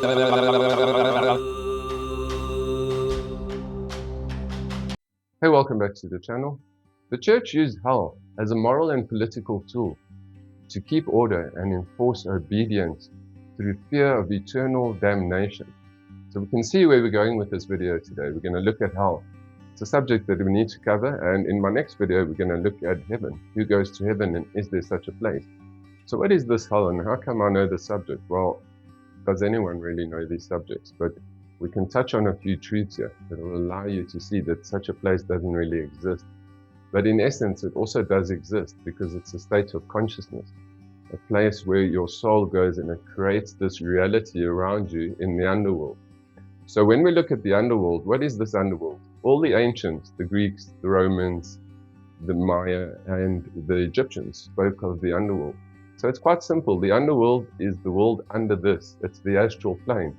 Hey, welcome back to the channel. The church used hell as a moral and political tool to keep order and enforce obedience through fear of eternal damnation. So we can see where we're going with this video today. We're going to look at hell. It's a subject that we need to cover, and in my next video we're going to look at heaven. Who goes to heaven, and is there such a place? So what is this hell, and how come I know the subject? Well, does anyone really know these subjects? But we can touch on a few truths here that will allow you to see that such a place doesn't really exist. But in essence, it also does exist, because it's a state of consciousness, a place where your soul goes and it creates this reality around you in the underworld. So when we look at the underworld, what is this underworld? All the ancients, the Greeks, the Romans, the Maya, and the Egyptians spoke of the underworld. So it's quite simple. The underworld is the world under this. It's the astral plane.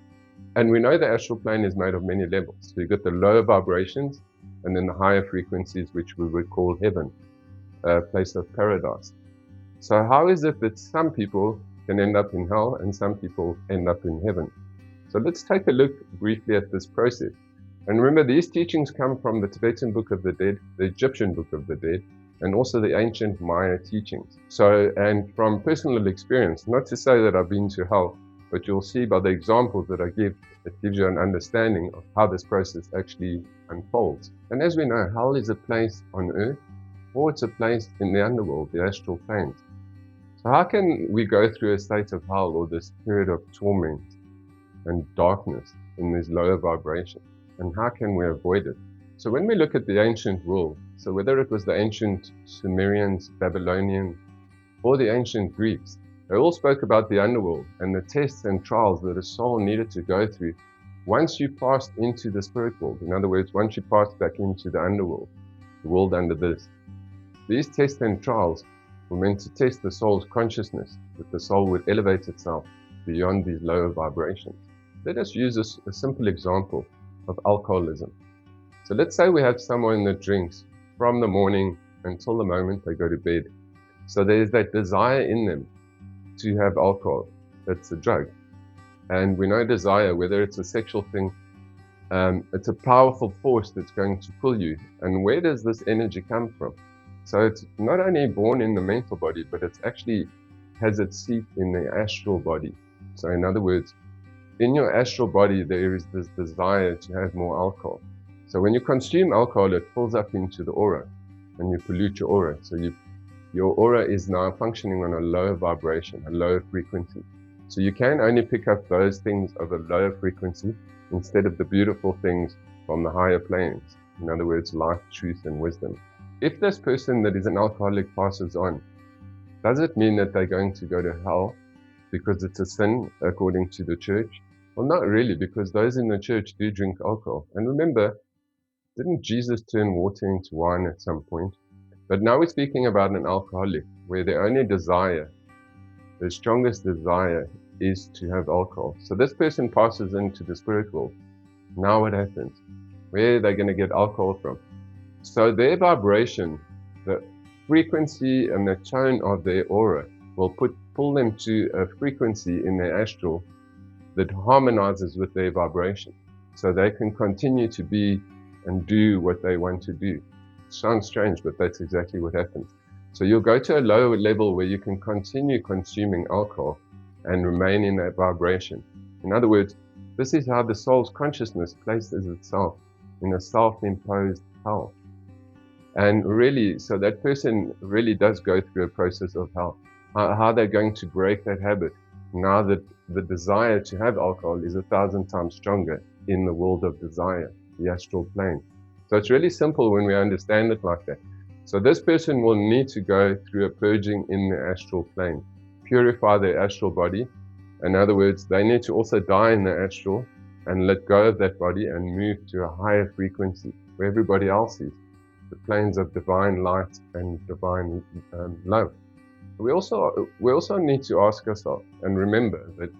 And we know the astral plane is made of many levels. So you've got the lower vibrations and then the higher frequencies, which we would call heaven, a place of paradise. So how is it that some people can end up in hell and some people end up in heaven? So let's take a look briefly at this process. And remember, these teachings come from the Tibetan Book of the Dead, the Egyptian Book of the Dead, and also the ancient Maya teachings. So, and from personal experience, not to say that I've been to hell, but you'll see by the examples that I give, it gives you an understanding of how this process actually unfolds. And as we know, hell is a place on earth, or it's a place in the underworld, the astral planes. So how can we go through a state of hell, or this period of torment and darkness in these lower vibrations? And how can we avoid it? So when we look at the ancient world, so whether it was the ancient Sumerians, Babylonians, or the ancient Greeks, they all spoke about the underworld and the tests and trials that a soul needed to go through once you passed into the spirit world. In other words, once you passed back into the underworld, the world under this. These tests and trials were meant to test the soul's consciousness, that the soul would elevate itself beyond these lower vibrations. Let us use a simple example of alcoholism. So let's say we have someone that drinks from the morning until the moment they go to bed. So there's that desire in them to have alcohol. That's a drug. And we know desire, whether it's a sexual thing, it's a powerful force that's going to pull you. And where does this energy come from? So it's not only born in the mental body, but it actually has its seat in the astral body. So in other words, in your astral body, there is this desire to have more alcohol. So when you consume alcohol, it pulls up into the aura and you pollute your aura. So your aura is now functioning on a lower vibration, a lower frequency. So you can only pick up those things of a lower frequency instead of the beautiful things from the higher planes. In other words, life, truth, and wisdom. If this person that is an alcoholic passes on, does it mean that they're going to go to hell because it's a sin according to the church? Well, not really, because those in the church do drink alcohol. And remember, didn't Jesus turn water into wine at some point? But now we're speaking about an alcoholic, where their only desire, their strongest desire, is to have alcohol. So this person passes into the spirit world. Now what happens? Where are they going to get alcohol from? So their vibration, the frequency and the tone of their aura will pull them to a frequency in their astral that harmonizes with their vibration. So they can continue to be and do what they want to do. It sounds strange, but that's exactly what happens. So you'll go to a lower level where you can continue consuming alcohol and remain in that vibration. In other words, this is how the soul's consciousness places itself in a self-imposed hell. And really, so that person really does go through a process of hell. How they're going to break that habit now that the desire to have alcohol is 1,000 times stronger in the world of desire, the astral plane. So it's really simple when we understand it like that. So this person will need to go through a purging in the astral plane, purify their astral body. In other words, they need to also die in the astral and let go of that body and move to a higher frequency where everybody else is, the planes of divine light and divine love. We also need to ask ourselves and remember that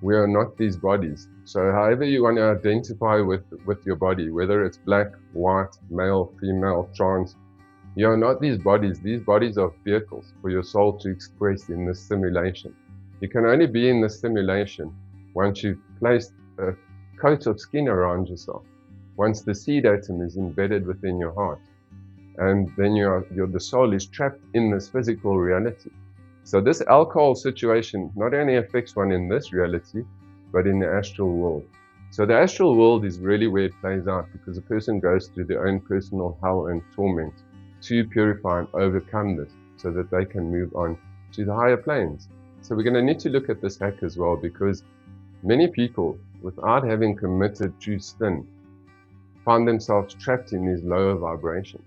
we are not these bodies. So however you want to identify with your body, whether it's black, white, male, female, trans, you are not these bodies. These bodies are vehicles for your soul to express in this simulation. You can only be in this simulation once you've placed a coat of skin around yourself, once the seed atom is embedded within your heart, and then the soul is trapped in this physical reality. So this alcohol situation not only affects one in this reality, but in the astral world. So the astral world is really where it plays out, because a person goes through their own personal hell and torment to purify and overcome this, so that they can move on to the higher planes. So we're going to need to look at this hack as well, because many people, without having committed true sin, find themselves trapped in these lower vibrations.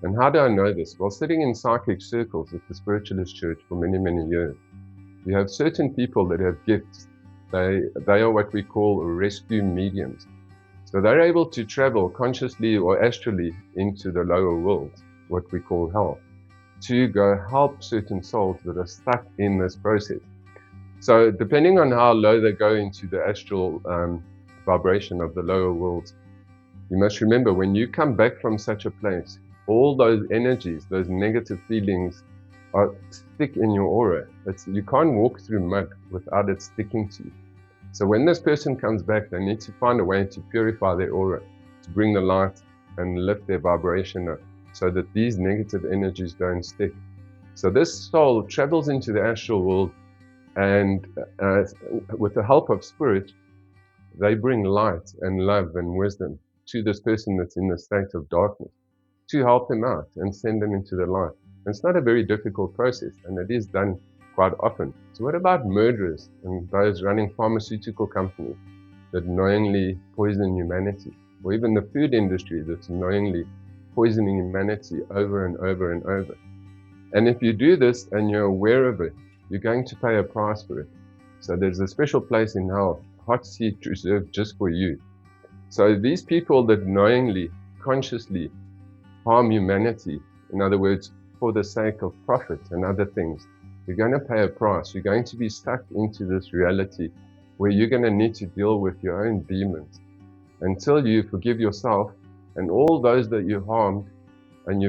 And how do I know this? Well, sitting in psychic circles at the Spiritualist Church for many, many years, you have certain people that have gifts. They are what we call rescue mediums. So they're able to travel consciously or astrally into the lower world, what we call hell, to go help certain souls that are stuck in this process. So depending on how low they go into the astral vibration of the lower worlds, you must remember, when you come back from such a place, all those energies, those negative feelings are stick in your aura. You can't walk through mud without it sticking to you. So when this person comes back, they need to find a way to purify their aura, to bring the light and lift their vibration up, so that these negative energies don't stick. So this soul travels into the astral world, and with the help of spirit, they bring light and love and wisdom to this person that's in the state of darkness, to help them out and send them into the light. And it's not a very difficult process, and it is done quite often. So what about murderers and those running pharmaceutical companies that knowingly poison humanity, or even the food industry that's knowingly poisoning humanity over and over and over? And if you do this and you're aware of it, you're going to pay a price for it. So there's a special place in hell, hot seat reserved just for you. So these people that knowingly, consciously harm humanity, in other words, for the sake of profit and other things, you're going to pay a price. You're going to be stuck into this reality where you're going to need to deal with your own demons until you forgive yourself and all those that you harmed. And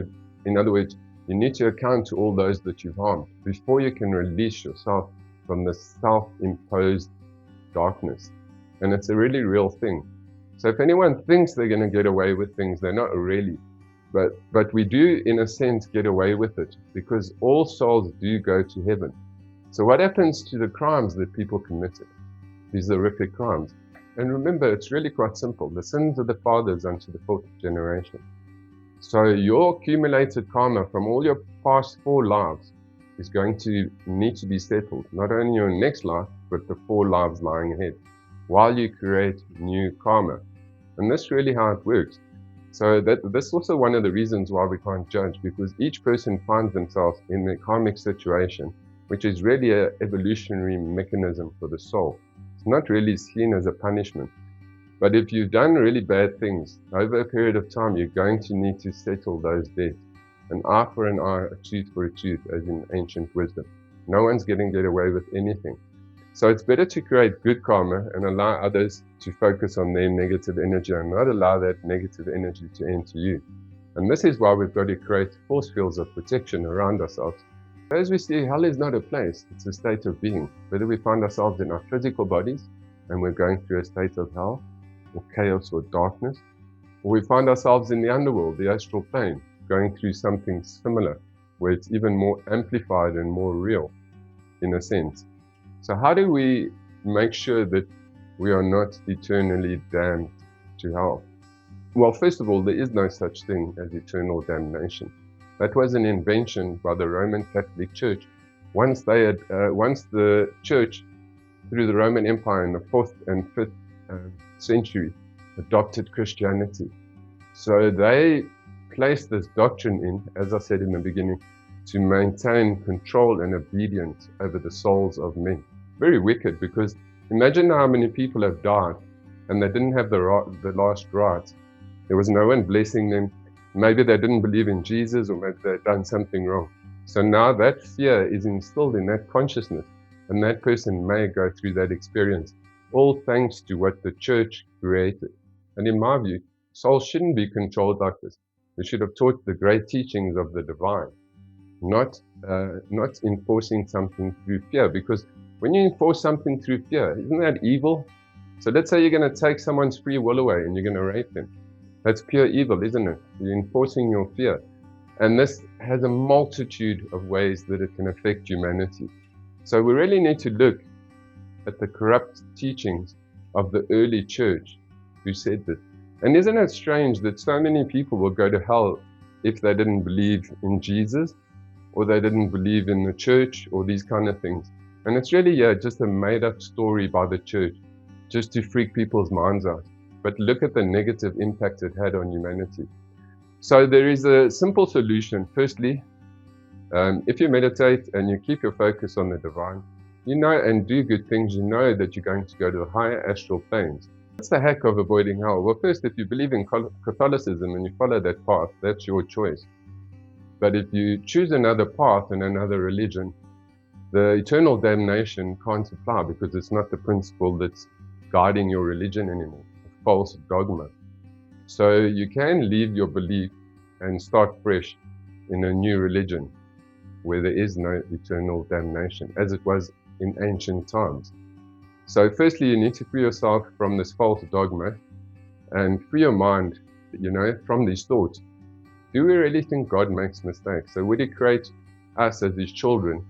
in other words, you need to account to all those that you've harmed before you can release yourself from the self-imposed darkness. And it's a really real thing. So if anyone thinks they're going to get away with things, they're not really. But we do, in a sense, get away with it, because all souls do go to heaven. So what happens to the crimes that people committed, these horrific crimes? And remember, it's really quite simple. The sins of the fathers unto the fourth generation. So your accumulated karma from all your past 4 lives is going to need to be settled, not only your next life, but the 4 lives lying ahead, while you create new karma. And that's really how it works. So that's also one of the reasons why we can't judge, because each person finds themselves in a karmic situation, which is really an evolutionary mechanism for the soul. It's not really seen as a punishment. But if you've done really bad things, over a period of time, you're going to need to settle those debts. An eye for an eye, a tooth for a tooth, as in ancient wisdom. No one's going to get away with anything. So it's better to create good karma and allow others to focus on their negative energy and not allow that negative energy to enter you. And this is why we've got to create force fields of protection around ourselves. As we see, hell is not a place, it's a state of being. Whether we find ourselves in our physical bodies and we're going through a state of hell, or chaos or darkness, or we find ourselves in the underworld, the astral plane, going through something similar, where it's even more amplified and more real, in a sense. So how do we make sure that we are not eternally damned to hell? Well, first of all, there is no such thing as eternal damnation. That was an invention by the Roman Catholic Church. Once the Church, through the Roman Empire in the 4th and 5th century, adopted Christianity. So they placed this doctrine in, as I said in the beginning, to maintain control and obedience over the souls of men. Very wicked, because imagine how many people have died and they didn't have the last rites. There was no one blessing them. Maybe they didn't believe in Jesus, or maybe they'd done something wrong. So now that fear is instilled in that consciousness, and that person may go through that experience, all thanks to what the church created. And in my view, souls shouldn't be controlled like this. We should have taught the great teachings of the divine, not enforcing something through fear, because When you enforce something through fear, isn't that evil? So let's say you're going to take someone's free will away and you're going to rape them. That's pure evil, isn't it? You're enforcing your fear. And this has a multitude of ways that it can affect humanity. So we really need to look at the corrupt teachings of the early church who said this. And isn't it strange that so many people will go to hell if they didn't believe in Jesus, or they didn't believe in the church, or these kind of things? And it's really, just a made-up story by the church, just to freak people's minds out. But look at the negative impact it had on humanity. So there is a simple solution. Firstly, if you meditate and you keep your focus on the divine, and do good things, that you're going to go to the higher astral planes. What's the heck of avoiding hell? Well, first, if you believe in Catholicism and you follow that path, that's your choice. But if you choose another path and another religion, the eternal damnation can't apply, because it's not the principle that's guiding your religion anymore. A false dogma. So you can leave your belief and start fresh in a new religion where there is no eternal damnation, as it was in ancient times. So firstly, you need to free yourself from this false dogma and free your mind, from these thoughts. Do we really think God makes mistakes? So would He create us as His children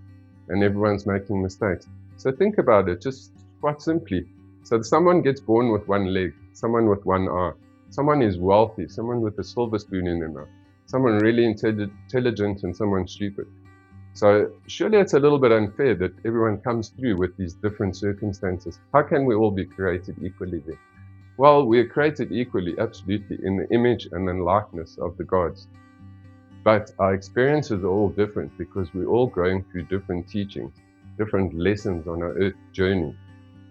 and everyone's making mistakes? So think about it, just quite simply. So someone gets born with one leg, someone with one eye, someone is wealthy, someone with a silver spoon in their mouth, someone really intelligent and someone stupid. So surely it's a little bit unfair that everyone comes through with these different circumstances. How can we all be created equally then? Well, we are created equally, absolutely, in the image and the likeness of the gods. But our experiences are all different, because we're all going through different teachings, different lessons on our earth journey.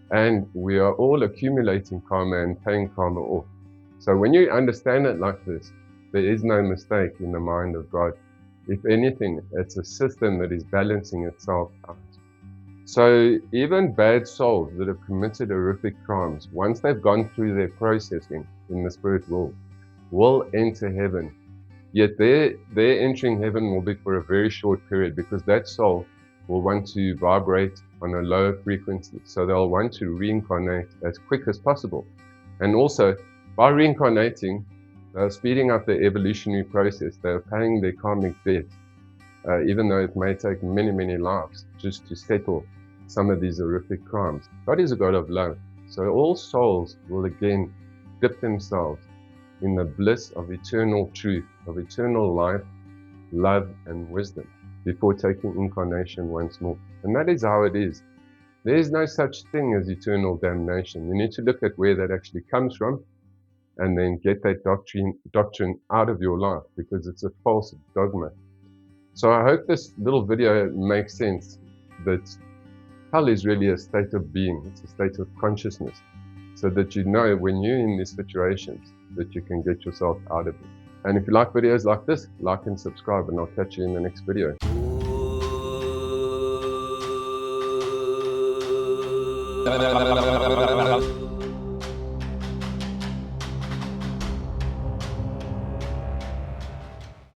And we are all accumulating karma and paying karma off. So when you understand it like this, there is no mistake in the mind of God. If anything, it's a system that is balancing itself out. So even bad souls that have committed horrific crimes, once they've gone through their processing in the spirit world, will enter heaven. Yet their entering heaven will be for a very short period, because that soul will want to vibrate on a lower frequency. So they'll want to reincarnate as quick as possible. And also, by reincarnating, they're speeding up the evolutionary process. They're paying their karmic debt, even though it may take many, many lives just to settle some of these horrific crimes. God is a God of love. So all souls will again dip themselves in the bliss of eternal truth, of eternal life, love, and wisdom before taking incarnation once more. And that is how it is. There is no such thing as eternal damnation. You need to look at where that actually comes from, and then get that doctrine out of your life, because it's a false dogma. So I hope this little video makes sense, that hell is really a state of being. It's a state of consciousness, so that when you're in these situations, that you can get yourself out of it. And if you like videos like this, like and subscribe, and I'll catch you in the next video.